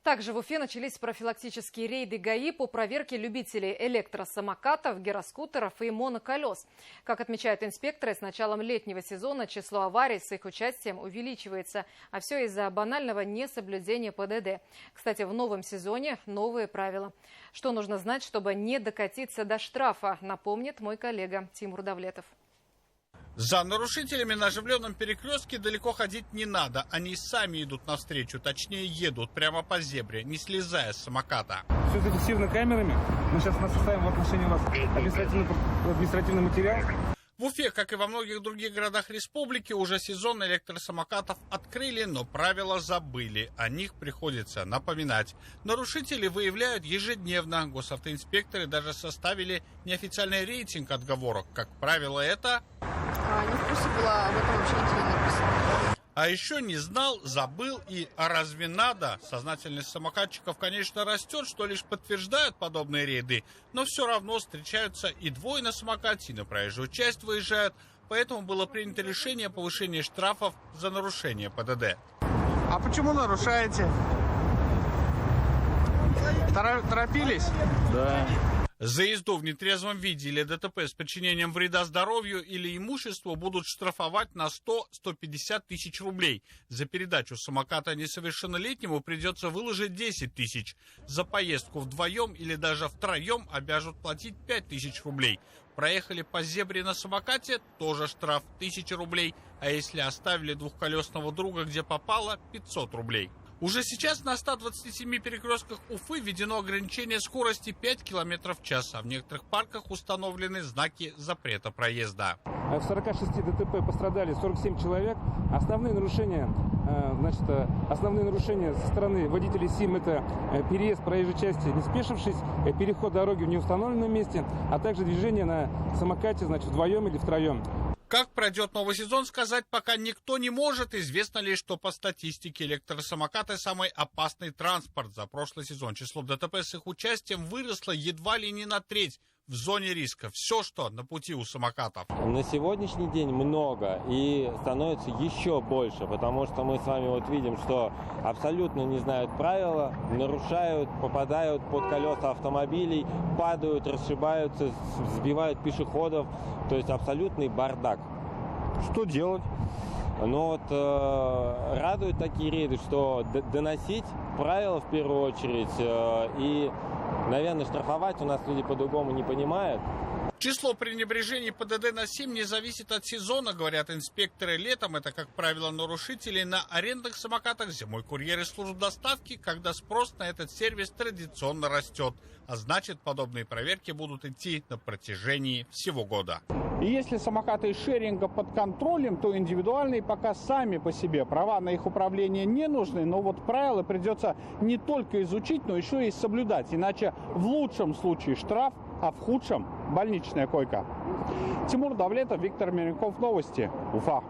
Также в Уфе начались профилактические рейды ГАИ по проверке любителей электросамокатов, гироскутеров и моноколес. Как отмечают инспекторы, с началом летнего сезона число аварий с их участием увеличивается, а все из-за банального несоблюдения ПДД. Кстати, в новом сезоне новые правила. Что нужно знать, чтобы не докатиться до штрафа, напомнит мой коллега Тимур Давлетов. За нарушителями на оживленном перекрестке далеко ходить не надо. Они сами идут навстречу, точнее едут прямо по зебре, не слезая с самоката. Все зафиксировано камерами. Мы сейчас составим в отношении вас административный материал. В Уфе, как и во многих других городах республики, уже сезон электросамокатов открыли, но правила забыли. О них приходится напоминать. Нарушители выявляют ежедневно. Госавтоинспекторы даже составили неофициальный рейтинг отговорок. Как правило, это... Не в курсе была, об этом вообще нигде не написано. А еще не знал, забыл и «а разве надо?» Сознательность самокатчиков, конечно, растет, что лишь подтверждают подобные рейды, но все равно встречаются и двое на самокате, и на проезжую часть выезжают, поэтому было принято решение о повышении штрафов за нарушение ПДД. А почему нарушаете? Торопились? Да. За езду в нетрезвом виде или ДТП с причинением вреда здоровью или имуществу будут штрафовать на 100-150 тысяч рублей. За передачу самоката несовершеннолетнему придется выложить 10 тысяч. За поездку вдвоем или даже втроем обяжут платить 5 тысяч рублей. Проехали по зебре на самокате, тоже штраф 1000 рублей. А если оставили двухколесного друга где попало, 500 рублей. Уже сейчас на 127 перекрестках Уфы введено ограничение скорости 5 км в час, а в некоторых парках установлены знаки запрета проезда. В 46 ДТП пострадали 47 человек. Основные нарушения со стороны водителей СИМ – это переезд проезжей части, не спешившись, переход дороги в неустановленном месте, а также движение на самокате, вдвоем или втроем. Как пройдет новый сезон, сказать пока никто не может. Известно лишь, что по статистике электросамокаты самый опасный транспорт. За прошлый сезон число ДТП с их участием выросло едва ли не на треть. В зоне риска все, что на пути у самокатов. На сегодняшний день много и становится еще больше, потому что мы с вами видим, что абсолютно не знают правила, нарушают, попадают под колеса автомобилей, падают, расшибаются, сбивают пешеходов. То есть абсолютный бардак. Что делать? Но радуют такие рейды, что доносить правила в первую очередь и, наверное, штрафовать у нас люди по-другому не понимают. Число пренебрежений ПДД на СИМ не зависит от сезона, говорят инспекторы. Летом это, как правило, нарушители на арендных самокатах, зимой курьеры служб доставки, когда спрос на этот сервис традиционно растет. А значит, подобные проверки будут идти на протяжении всего года. И если самокаты шеринга под контролем, то индивидуальные пока сами по себе. Права на их управление не нужны, но правила придется не только изучить, но еще и соблюдать. Иначе в лучшем случае штраф, а в худшем больничная койка. Тимур Давлетов, Виктор Миряков, новости, Уфа.